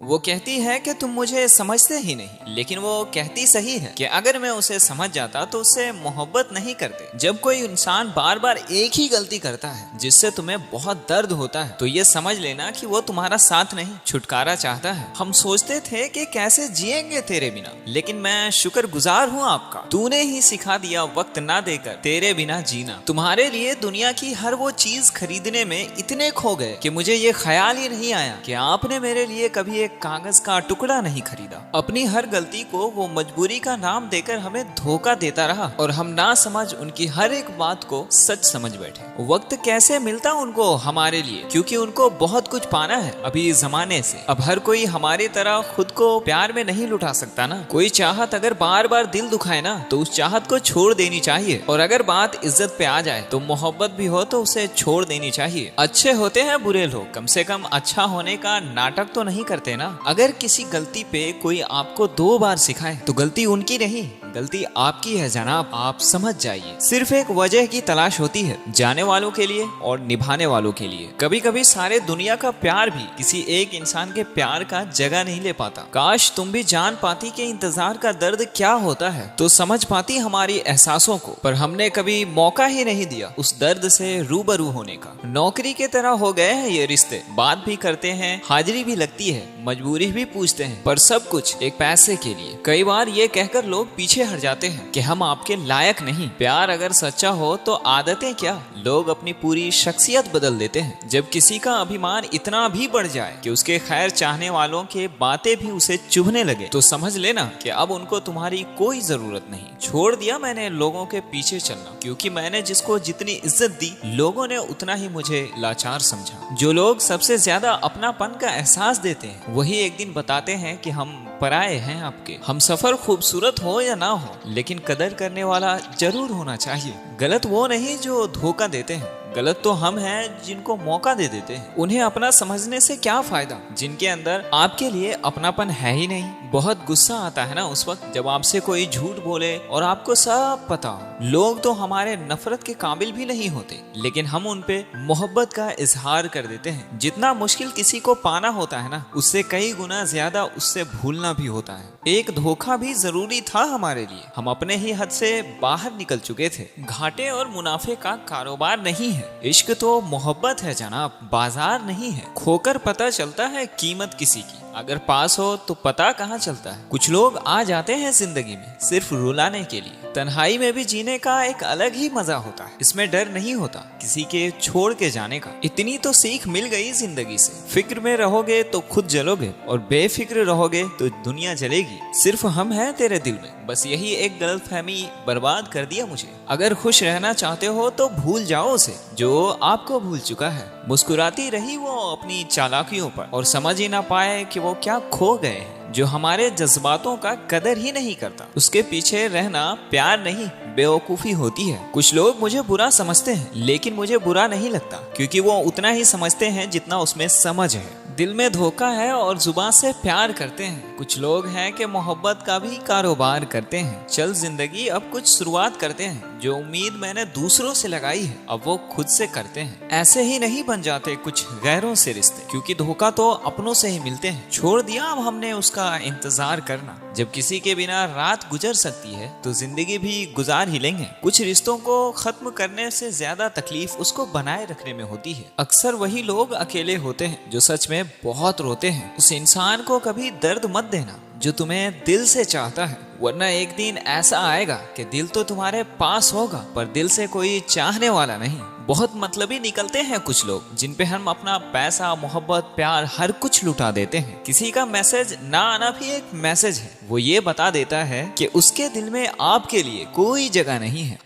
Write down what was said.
वो कहती है कि तुम मुझे समझते ही नहीं, लेकिन वो कहती सही है कि अगर मैं उसे समझ जाता तो उससे मोहब्बत नहीं करते। जब कोई इंसान बार बार एक ही गलती करता है जिससे तुम्हें बहुत दर्द होता है, तो ये समझ लेना कि वो तुम्हारा साथ नहीं, छुटकारा चाहता है। हम सोचते थे कि कैसे जिएंगे तेरे बिना, लेकिन मैं शुक्रगुजार हूँ आपका। तूने ही सिखा दिया वक्त ना देकर तेरे बिना जीना। तुम्हारे लिए दुनिया की हर वो चीज खरीदने में इतने खो गए कि मुझे ये ख्याल ही नहीं आया कि आपने मेरे लिए कभी एक कागज का टुकड़ा नहीं खरीदा। अपनी हर गलती को वो मजबूरी का नाम देकर हमें धोखा देता रहा और हम ना समझ उनकी हर एक बात को सच समझ बैठे। वक्त कैसे मिलता उनको हमारे लिए, क्योंकि उनको बहुत कुछ पाना है अभी जमाने से। अब हर कोई हमारी तरह खुद को प्यार में नहीं लुटा सकता ना। कोई चाहत अगर बार बार दिल दुखाए ना, तो उस चाहत को छोड़ देनी चाहिए। और अगर बात इज्जत पे आ जाए तो मोहब्बत भी हो तो उसे छोड़ देनी चाहिए। अच्छे होते हैं बुरे लोग, कम से कम अच्छा होने का नाटक तो नहीं करते ना। अगर किसी गलती पे कोई आपको 2 बार सिखाए तो गलती उनकी नहीं, गलती आपकी है जनाब। आप समझ जाइए। सिर्फ एक वजह की तलाश होती है, जाने वालों के लिए और निभाने वालों के लिए। कभी कभी सारे दुनिया का प्यार भी किसी एक इंसान के प्यार का जगह नहीं ले पाता। काश तुम भी जान पाती कि इंतजार का दर्द क्या होता है, तो समझ पाती हमारी एहसासों को। पर हमने कभी मौका ही नहीं दिया उस दर्द से रूबरू होने का। नौकरी के तरह हो गए हैं ये रिश्ते, बात भी करते हैं, हाजिरी भी लगती है, मजबूरी भी पूछते हैं, पर सब कुछ एक पैसे के लिए। कई बार ये कहकर लोग पीछे हट जाते हैं कि हम आपके लायक नहीं। प्यार अगर सच्चा हो तो आदतें क्या, लोग अपनी पूरी शख्सियत बदल देते हैं। जब किसी का अभिमान इतना भी बढ़ जाए कि उसके खैर चाहने वालों के बातें भी उसे चुभने लगे, तो समझ लेना कि अब उनको तुम्हारी कोई जरूरत नहीं। छोड़ दिया मैंने लोगों के पीछे चलना, क्योंकि मैंने जिसको जितनी इज्जत दी, लोगों ने उतना ही मुझे लाचार समझा। जो लोग सबसे ज्यादा अपनापन का एहसास देते हैं, वही एक दिन बताते हैं कि हम पराए हैं आपके। हम सफर खूबसूरत हो या ना हो, लेकिन कदर करने वाला जरूर होना चाहिए। गलत वो नहीं जो धोखा देते हैं, गलत तो हम हैं जिनको मौका दे देते हैं। उन्हें अपना समझने से क्या फायदा जिनके अंदर आपके लिए अपनापन है ही नहीं। बहुत गुस्सा आता है ना उस वक्त जब आपसे कोई झूठ बोले और आपको सब पता हो। लोग तो हमारे नफरत के काबिल भी नहीं होते, लेकिन हम उन पे मोहब्बत का इजहार कर देते हैं। जितना मुश्किल किसी को पाना होता है ना, उससे कई गुना ज्यादा उससे भूलना भी होता है। एक धोखा भी जरूरी था हमारे लिए। हम अपने ही हद से बाहर निकल चुके थे। घाटे और मुनाफे का कारोबार नहीं है, इश्क तो मोहब्बत है जनाब, बाजार नहीं है। खोकर पता चलता है कीमत किसी की, अगर पास हो तो पता कहाँ चलता है। कुछ लोग आ जाते हैं जिंदगी में सिर्फ रुलाने के लिए। तन्हाई में भी जीने का एक अलग ही मजा होता है। इसमें डर नहीं होता किसी के छोड़ के जाने का। इतनी तो सीख मिल गई जिंदगी से। फिक्र में रहोगे तो खुद जलोगे, और बेफिक्र रहोगे तो दुनिया जलेगी। सिर्फ हम हैं तेरे दिल में, बस यही एक गलतफहमी बर्बाद कर दिया मुझे। अगर खुश रहना चाहते हो तो भूल जाओ उसे जो आपको भूल चुका है। मुस्कुराती रही वो अपनी चालाकियों पर, और समझ ही ना पाए कि वो क्या खो गए हैं। जो हमारे जज्बातों का कदर ही नहीं करता, उसके पीछे रहना प्यार नहीं, बेवकूफी होती है। कुछ लोग मुझे बुरा समझते हैं, लेकिन मुझे बुरा नहीं लगता, क्योंकि वो उतना ही समझते हैं जितना उसमें समझ है। दिल में धोखा है और जुबान से प्यार करते हैं। कुछ लोग हैं कि मोहब्बत का भी कारोबार करते हैं। चल जिंदगी अब कुछ शुरुआत करते हैं। जो उम्मीद मैंने दूसरों से लगाई है, अब वो खुद से करते हैं। ऐसे ही नहीं बन जाते कुछ गैरों से रिश्ते, क्योंकि धोखा तो अपनों से ही मिलते हैं। छोड़ दिया अब हमने उसका इंतजार करना। जब किसी के बिना रात गुजर सकती है तो जिंदगी भी गुजार ही लेंगे। कुछ रिश्तों को खत्म करने से ज्यादा तकलीफ उसको बनाए रखने में होती है। अक्सर वही लोग अकेले होते हैं जो सच में बहुत रोते हैं। उस इंसान को कभी दर्द मत देना जो तुम्हें दिल से चाहता है, वरना एक दिन ऐसा आएगा कि दिल तो तुम्हारे पास होगा पर दिल से कोई चाहने वाला नहीं। बहुत मतलबी निकलते हैं कुछ लोग, जिन पे हम अपना पैसा, मोहब्बत, प्यार हर कुछ लुटा देते हैं। किसी का मैसेज ना आना भी एक मैसेज है। वो ये बता देता है कि उसके दिल में आपके लिए कोई जगह नहीं है।